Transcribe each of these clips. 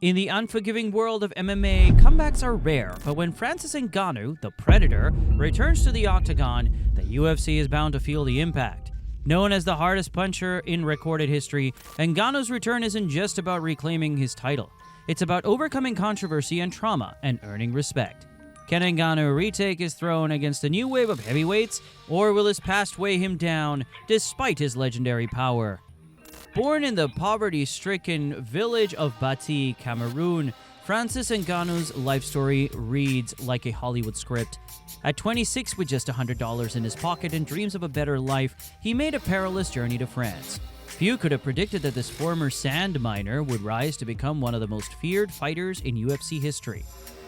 In the unforgiving world of MMA, comebacks are rare, but when Francis Ngannou, the Predator, returns to the octagon, the UFC is bound to feel the impact. Known as the hardest puncher in recorded history, Ngannou's return isn't just about reclaiming his title. It's about overcoming controversy and trauma and earning respect. Can Ngannou retake his throne against a new wave of heavyweights, or will his past weigh him down despite his legendary power? Born in the poverty-stricken village of Bati, Cameroon, Francis Ngannou's life story reads like a Hollywood script. At 26, with just $100 in his pocket and dreams of a better life, he made a perilous journey to France. Few could have predicted that this former sand miner would rise to become one of the most feared fighters in UFC history.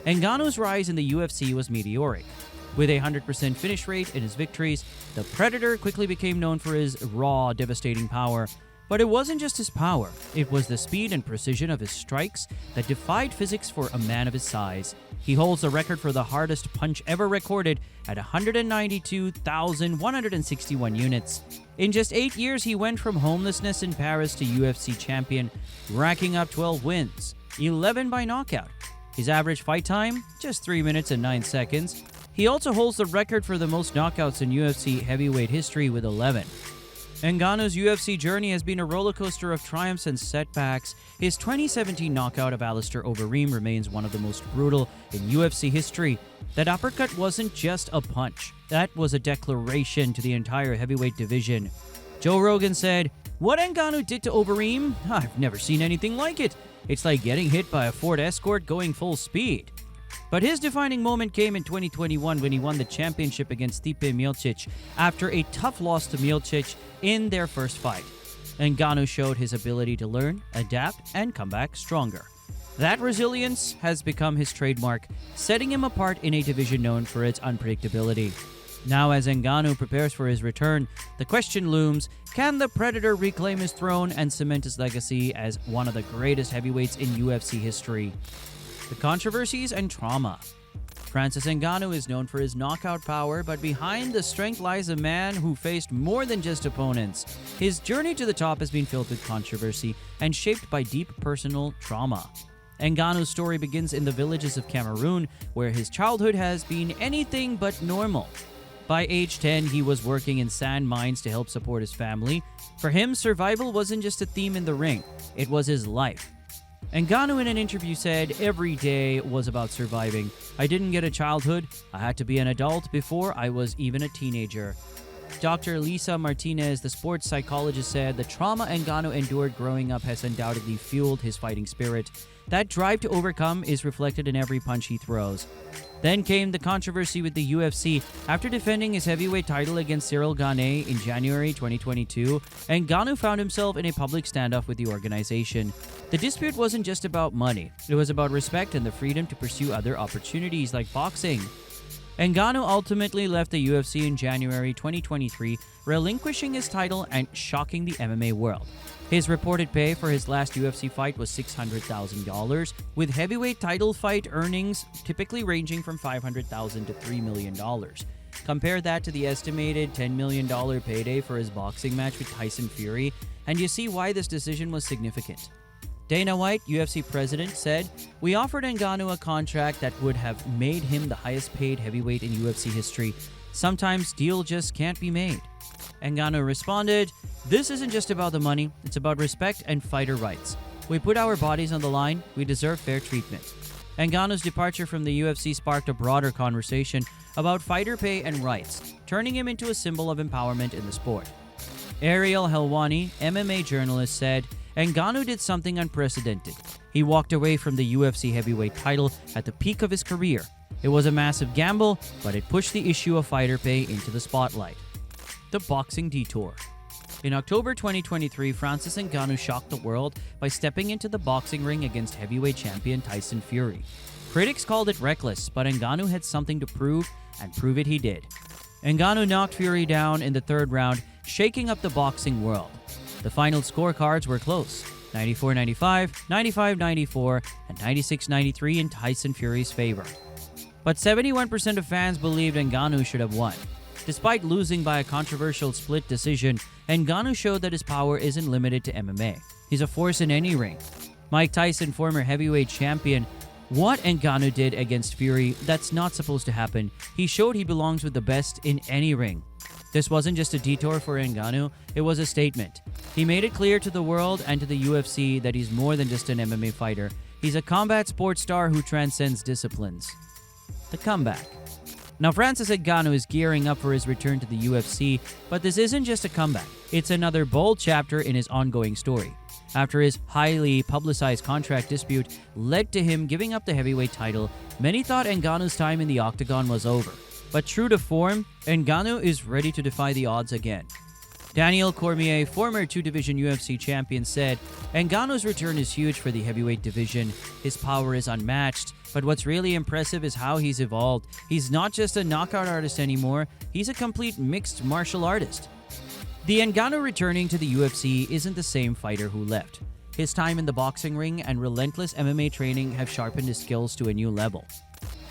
Ngannou's rise in the UFC was meteoric. With a 100% finish rate in his victories, the Predator quickly became known for his raw, devastating power. But it wasn't just his power, it was the speed and precision of his strikes that defied physics for a man of his size. He holds the record for the hardest punch ever recorded at 192,161 units. In just 8 years, he went from homelessness in Paris to UFC champion, racking up 12 wins, 11 by knockout. His average fight time? Just 3 minutes and 9 seconds. He also holds the record for the most knockouts in UFC heavyweight history with 11. Ngannou's UFC journey has been a rollercoaster of triumphs and setbacks. His 2017 knockout of Alistair Overeem remains one of the most brutal in UFC history. That uppercut wasn't just a punch. That was a declaration to the entire heavyweight division. Joe Rogan said, "What Ngannou did to Overeem? I've never seen anything like it. It's like getting hit by a Ford Escort going full speed." But his defining moment came in 2021 when he won the championship against Stipe Miocic after a tough loss to Miocic in their first fight. Ngannou showed his ability to learn, adapt, and come back stronger. That resilience has become his trademark, setting him apart in a division known for its unpredictability. Now, as Ngannou prepares for his return, the question looms, can the Predator reclaim his throne and cement his legacy as one of the greatest heavyweights in UFC history? The controversies and trauma. Francis Ngannou is known for his knockout power, but behind the strength lies a man who faced more than just opponents. His journey to the top has been filled with controversy and shaped by deep personal trauma. Ngannou's story begins in the villages of Cameroon, where his childhood has been anything but normal. By age 10, he was working in sand mines to help support his family. For him, survival wasn't just a theme in the ring, it was his life. Ngannou in an interview said, "Every day was about surviving. I didn't get a childhood. I had to be an adult before I was even a teenager." Dr. Lisa Martinez, the sports psychologist, said the trauma Ngannou endured growing up has undoubtedly fueled his fighting spirit. That drive to overcome is reflected in every punch he throws. Then came the controversy with the UFC. After defending his heavyweight title against Cyril Gane in January 2022, Ngannou found himself in a public standoff with the organization. The dispute wasn't just about money. It was about respect and the freedom to pursue other opportunities like boxing. Ngannou ultimately left the UFC in January 2023, relinquishing his title and shocking the MMA world. His reported pay for his last UFC fight was $600,000, with heavyweight title fight earnings typically ranging from $500,000 to $3 million. Compare that to the estimated $10 million payday for his boxing match with Tyson Fury, and you see why this decision was significant. Dana White, UFC president, said, "We offered Ngannou a contract that would have made him the highest paid heavyweight in UFC history. Sometimes deal just can't be made." Ngannou responded, "This isn't just about the money, it's about respect and fighter rights. We put our bodies on the line, we deserve fair treatment." Ngannou's departure from the UFC sparked a broader conversation about fighter pay and rights, turning him into a symbol of empowerment in the sport. Ariel Helwani, MMA journalist, said, "Ngannou did something unprecedented. He walked away from the UFC heavyweight title at the peak of his career. It was a massive gamble, but it pushed the issue of fighter pay into the spotlight." The boxing detour. In October 2023, Francis Ngannou shocked the world by stepping into the boxing ring against heavyweight champion Tyson Fury. Critics called it reckless, but Ngannou had something to prove, and prove it he did. Ngannou knocked Fury down in the third round, shaking up the boxing world. The final scorecards were close, 94-95, 95-94, and 96-93 in Tyson Fury's favor. But 71% of fans believed Ngannou should have won. Despite losing by a controversial split decision, Ngannou showed that his power isn't limited to MMA. He's a force in any ring. Mike Tyson, former heavyweight champion, what Ngannou did against Fury, that's not supposed to happen. He showed he belongs with the best in any ring. This wasn't just a detour for Ngannou, it was a statement. He made it clear to the world and to the UFC that he's more than just an MMA fighter. He's a combat sports star who transcends disciplines. The comeback. Now, Francis Ngannou is gearing up for his return to the UFC, but this isn't just a comeback. It's another bold chapter in his ongoing story. After his highly publicized contract dispute led to him giving up the heavyweight title, many thought Ngannou's time in the octagon was over. But true to form, Ngannou is ready to defy the odds again. Daniel Cormier, former two-division UFC champion, said, "Ngannou's return is huge for the heavyweight division. His power is unmatched, but what's really impressive is how he's evolved. He's not just a knockout artist anymore, he's a complete mixed martial artist." The Ngannou returning to the UFC isn't the same fighter who left. His time in the boxing ring and relentless MMA training have sharpened his skills to a new level.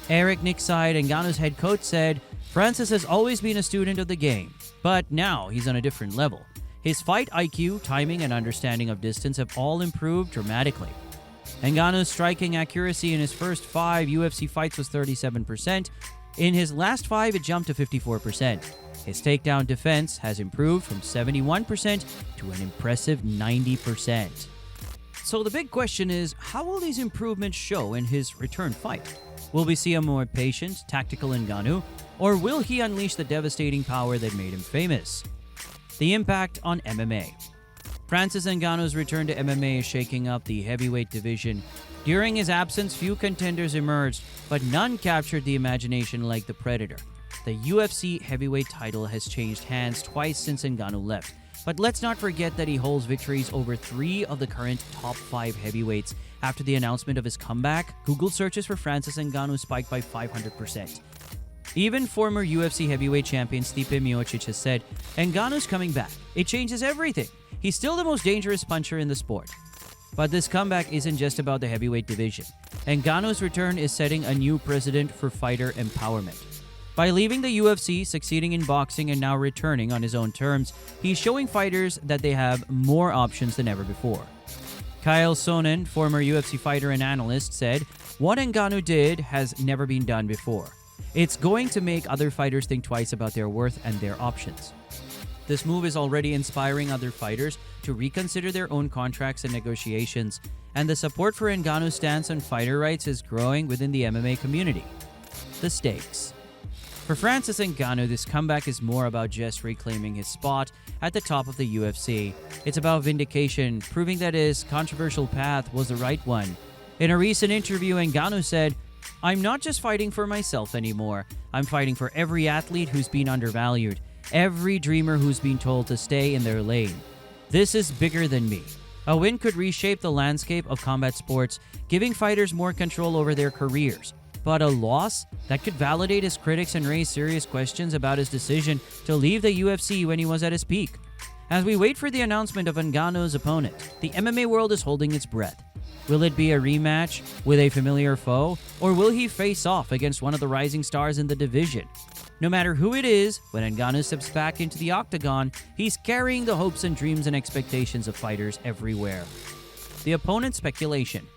Eric Nixide, Ngannou's head coach, said, "Francis has always been a student of the game, but now he's on a different level. His fight IQ, timing, and understanding of distance have all improved dramatically." Ngannou's striking accuracy in his first 5 UFC fights was 37%. In his last 5, it jumped to 54%. His takedown defense has improved from 71% to an impressive 90%. So the big question is, how will these improvements show in his return fight? Will we see a more patient, tactical Ngannou, or will he unleash the devastating power that made him famous? The impact on MMA. Francis Ngannou's return to MMA is shaking up the heavyweight division. During his absence, few contenders emerged, but none captured the imagination like the Predator. The UFC heavyweight title has changed hands twice since Ngannou left. But let's not forget that he holds victories over 3 of the current top 5 heavyweights. After the announcement of his comeback, Google searches for Francis Ngannou spiked by 500%. Even former UFC heavyweight champion Stipe Miocic has said, "Ngannou's coming back. It changes everything. He's still the most dangerous puncher in the sport." But this comeback isn't just about the heavyweight division. Ngannou's return is setting a new precedent for fighter empowerment. By leaving the UFC, succeeding in boxing, and now returning on his own terms, he's showing fighters that they have more options than ever before. Kyle Sonnen, former UFC fighter and analyst, said, "What Ngannou did has never been done before. It's going to make other fighters think twice about their worth and their options." This move is already inspiring other fighters to reconsider their own contracts and negotiations, and the support for Ngannou's stance on fighter rights is growing within the MMA community. The stakes. For Francis Ngannou, this comeback is more about just reclaiming his spot at the top of the UFC. It's about vindication, proving that his controversial path was the right one. In a recent interview, Ngannou said, "I'm not just fighting for myself anymore. I'm fighting for every athlete who's been undervalued, every dreamer who's been told to stay in their lane. This is bigger than me." A win could reshape the landscape of combat sports, giving fighters more control over their careers. But a loss that could validate his critics and raise serious questions about his decision to leave the UFC when he was at his peak. As we wait for the announcement of Ngannou's opponent, the MMA world is holding its breath. Will it be a rematch with a familiar foe, or will he face off against one of the rising stars in the division? No matter who it is, when Ngannou steps back into the octagon, he's carrying the hopes and dreams and expectations of fighters everywhere. The opponent speculation.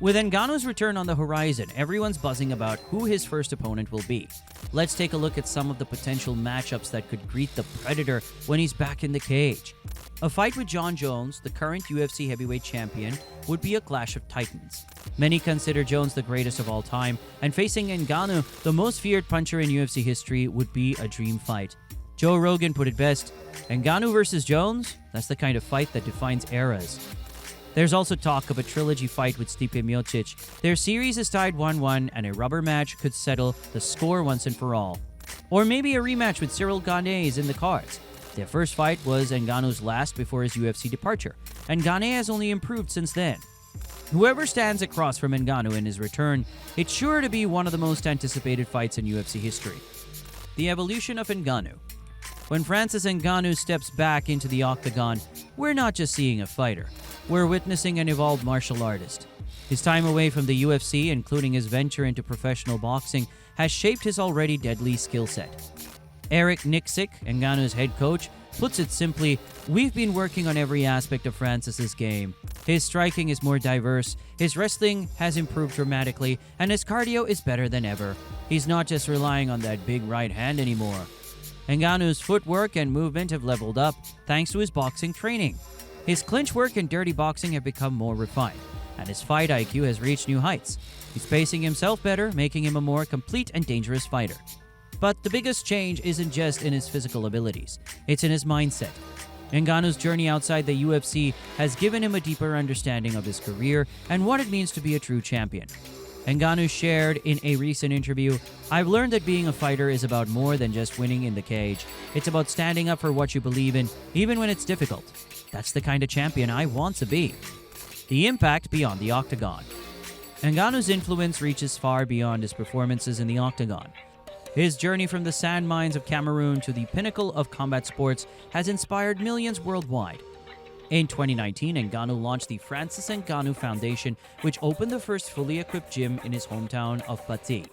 With Ngannou's return on the horizon, everyone's buzzing about who his first opponent will be. Let's take a look at some of the potential matchups that could greet the Predator when he's back in the cage. A fight with Jon Jones, the current UFC heavyweight champion, would be a clash of titans. Many consider Jones the greatest of all time, and facing Ngannou, the most feared puncher in UFC history, would be a dream fight. Joe Rogan put it best, "Ngannou versus Jones? That's the kind of fight that defines eras." There's also talk of a trilogy fight with Stipe Miocic. Their series is tied 1-1, and a rubber match could settle the score once and for all. Or maybe a rematch with Cyril Gane is in the cards. Their first fight was Ngannou's last before his UFC departure, and Gane has only improved since then. Whoever stands across from Ngannou in his return, it's sure to be one of the most anticipated fights in UFC history. The evolution of Ngannou. When Francis Ngannou steps back into the octagon, we're not just seeing a fighter. We're witnessing an evolved martial artist. His time away from the UFC, including his venture into professional boxing, has shaped his already deadly skill set. Eric Nixide, Ngannou's head coach, Puts it simply, we've been working on every aspect of Francis's game. His striking is more diverse, his wrestling has improved dramatically, and his cardio is better than ever. He's not just relying on that big right hand anymore. Ngannou's footwork and movement have leveled up thanks to his boxing training. His clinch work and dirty boxing have become more refined, and his fight IQ has reached new heights. He's pacing himself better, making him a more complete and dangerous fighter. But the biggest change isn't just in his physical abilities, it's in his mindset. Ngannou's journey outside the UFC has given him a deeper understanding of his career and what it means to be a true champion. Ngannou shared in a recent interview, "I've learned that being a fighter is about more than just winning in the cage. It's about standing up for what you believe in, even when it's difficult. That's the kind of champion I want to be." The impact beyond the octagon. Ngannou's influence reaches far beyond his performances in the octagon. His journey from the sand mines of Cameroon to the pinnacle of combat sports has inspired millions worldwide. In 2019, Ngannou launched the Francis Ngannou Foundation, which opened the first fully equipped gym in his hometown of Bati.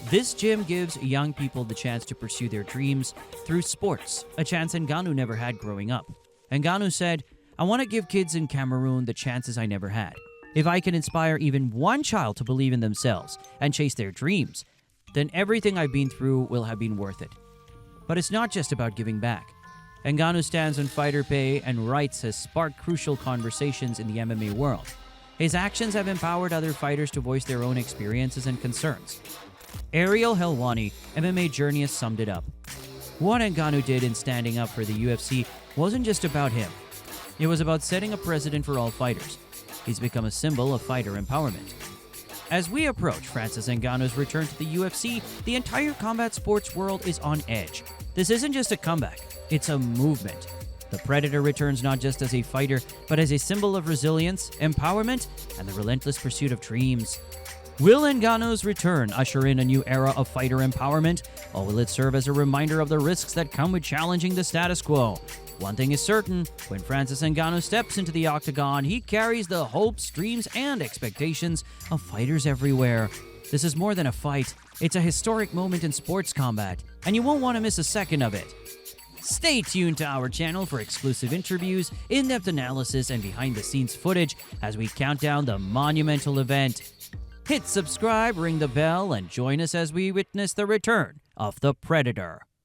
This gym gives young people the chance to pursue their dreams through sports, a chance Ngannou never had growing up. Ngannou said, "I want to give kids in Cameroon the chances I never had. If I can inspire even one child to believe in themselves and chase their dreams, then everything I've been through will have been worth it." But it's not just about giving back. Ngannou's stance on fighter pay and rights has sparked crucial conversations in the MMA world. His actions have empowered other fighters to voice their own experiences and concerns. Ariel Helwani, MMA journeyist, summed it up. What Ngannou did in standing up for the UFC wasn't just about him. It was about setting a precedent for all fighters. He's become a symbol of fighter empowerment. As we approach Francis Ngannou's return to the UFC, the entire combat sports world is on edge. This isn't just a comeback, it's a movement. The Predator returns not just as a fighter, but as a symbol of resilience, empowerment, and the relentless pursuit of dreams. Will Ngannou's return usher in a new era of fighter empowerment, or will it serve as a reminder of the risks that come with challenging the status quo? One thing is certain, when Francis Ngannou steps into the octagon, he carries the hopes, dreams, and expectations of fighters everywhere. This is more than a fight. It's a historic moment in sports combat, and you won't want to miss a second of it. Stay tuned to our channel for exclusive interviews, in-depth analysis, and behind-the-scenes footage as we count down the monumental event. Hit subscribe, ring the bell, and join us as we witness the return of the Predator.